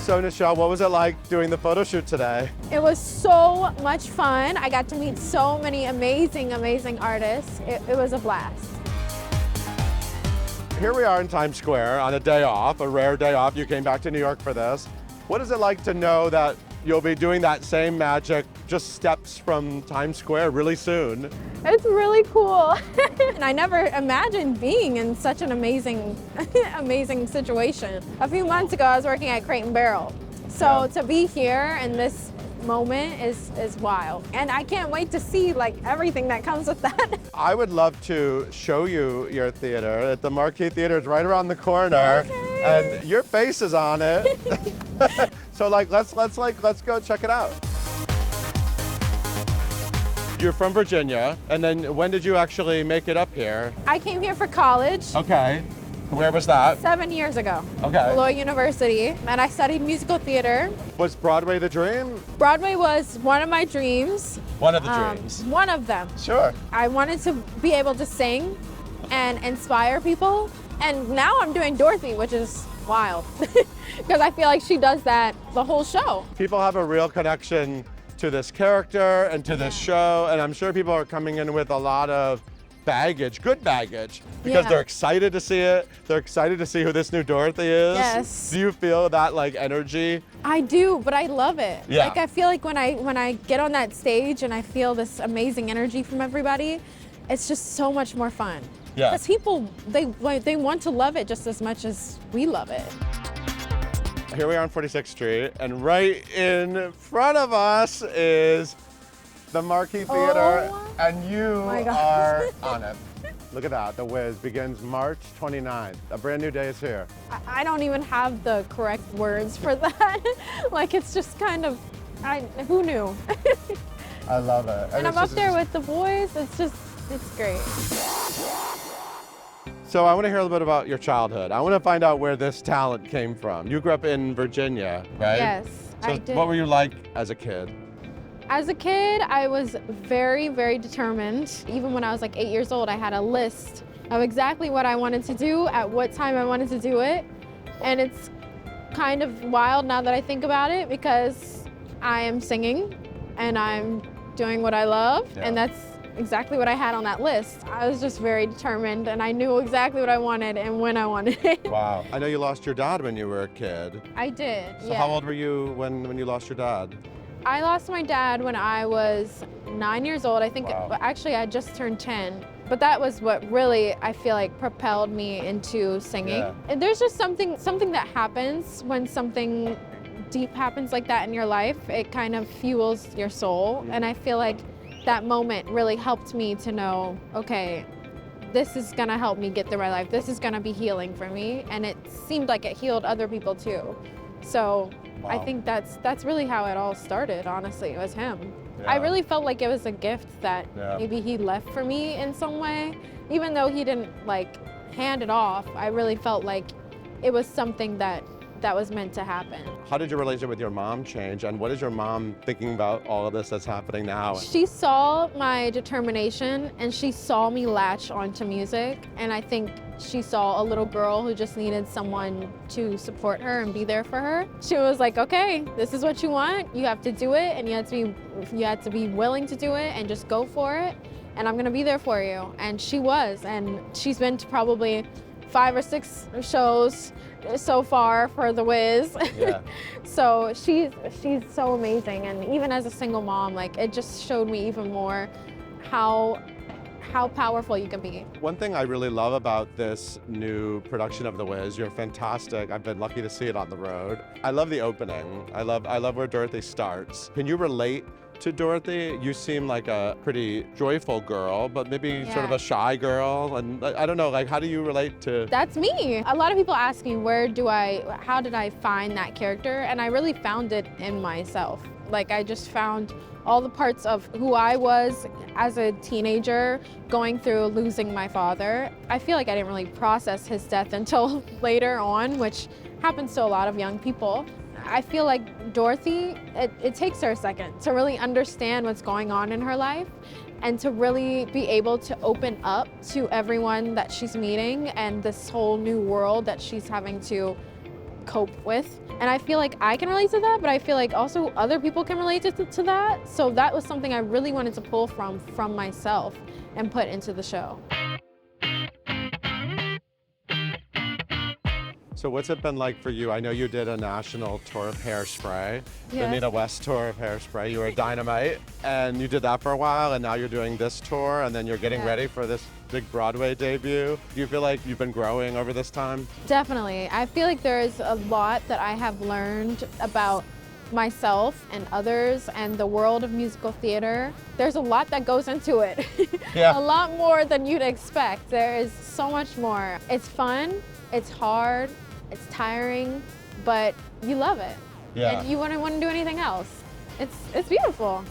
So Nichelle, what was it like doing the photo shoot today? It was so much fun. I got to meet so many amazing, amazing artists. It was a blast. Here we are in Times Square on a day off, a rare day off. You came back to New York for this. What is it like to know that you'll be doing that same magic just steps from Times Square really soon? It's really cool. And I never imagined being in such an amazing, amazing situation. A few months ago, I was working at Crate & Barrel. So to be here in this moment is wild. And I can't wait to see like everything that comes with that. I would love to show you your theater. At the Marquis Theatre, it's right around the corner. Okay. And your face is on it. So like, let's go check it out. You're from Virginia, and then when did you actually make it up here? I came here for college. Okay. Where was that? 7 years ago. Okay. Lloyd University, and I studied musical theater. Was Broadway the dream? Broadway was one of my dreams. One of the dreams. One of them. Sure. I wanted to be able to sing and inspire people, and now I'm doing Dorothy, which is wild, because I feel like she does that the whole show. People have a real connection to this character and to this show, and I'm sure people are coming in with a lot of baggage, good baggage, because they're excited to see it. They're excited to see who this new Dorothy is. Yes. Do you feel that like energy? I do, but I love it. Yeah. Like I feel like when I get on that stage and I feel this amazing energy from everybody, it's just so much more fun. Yeah. Because people, they want to love it just as much as we love it. Here we are on 46th Street, and right in front of us is the Marquis Theatre, and you are on it. Look at that, the WIZ begins March 29th. A brand new day is here. I don't even have the correct words for that. Like it's just kind of, who knew? I love it. And I'm up there with the boys, it's great. So I want to hear a little bit about your childhood. I want to find out where this talent came from. You grew up in Virginia, right? Yes, so I did. What were you like as a kid? As a kid, I was very, very determined. Even when I was like 8 years old, I had a list of exactly what I wanted to do, at what time I wanted to do it. And it's kind of wild now that I think about it, because I am singing and I'm doing what I love, and that's exactly what I had on that list. I was just very determined, and I knew exactly what I wanted and when I wanted it. Wow. I know you lost your dad when you were a kid. I did, So how old were you when you lost your dad? I lost my dad when I was 9 years old. I think, actually I just turned 10. But that was what really, I feel like, propelled me into singing. Yeah. And there's just something that happens when something deep happens like that in your life. It kind of fuels your soul. And I feel like that moment really helped me to know, okay, this is gonna help me get through my life. This is gonna be healing for me. And it seemed like it healed other people too. So I think that's really how it all started, honestly. It was him. I really felt like it was a gift that maybe he left for me in some way. Even though he didn't like hand it off, I really felt like it was something that was meant to happen. How did your relationship with your mom change, and what is your mom thinking about all of this that's happening now? She saw my determination, and she saw me latch onto music, and I think she saw a little girl who just needed someone to support her and be there for her. She was like, okay, this is what you want, you have to do it, and you have to be willing to do it and just go for it, and I'm gonna be there for you. And she was, and she's been to probably 5 or 6 shows so far for the WIZ. Yeah. So she's so amazing, and even as a single mom, like it just showed me even more how powerful you can be. One thing I really love about this new production of The WIZ, you're fantastic. I've been lucky to see it on the road. I love the opening. I love where Dorothy starts. Can you relate to Dorothy? You seem like a pretty joyful girl, but maybe sort of a shy girl. And I don't know, like, how do you relate to? That's me. A lot of people ask me, how did I find that character? And I really found it in myself. Like, I just found all the parts of who I was as a teenager going through losing my father. I feel like I didn't really process his death until later on, which happens to a lot of young people. I feel like Dorothy, it takes her a second to really understand what's going on in her life and to really be able to open up to everyone that she's meeting and this whole new world that she's having to cope with. And I feel like I can relate to that, but I feel like also other people can relate to that. So that was something I really wanted to pull from myself and put into the show. So what's it been like for you? I know you did a national tour of Hairspray, the Yes. Nina West tour of Hairspray. You were Dynamite, and you did that for a while, and now you're doing this tour, and then you're getting Yeah. ready for this big Broadway debut. Do you feel like you've been growing over this time? Definitely. I feel like there is a lot that I have learned about myself and others and the world of musical theater. There's a lot that goes into it. Yeah. A lot more than you'd expect. There is so much more. It's fun, it's hard, it's tiring, but you love it. Yeah. And you wouldn't want to do anything else. It's beautiful.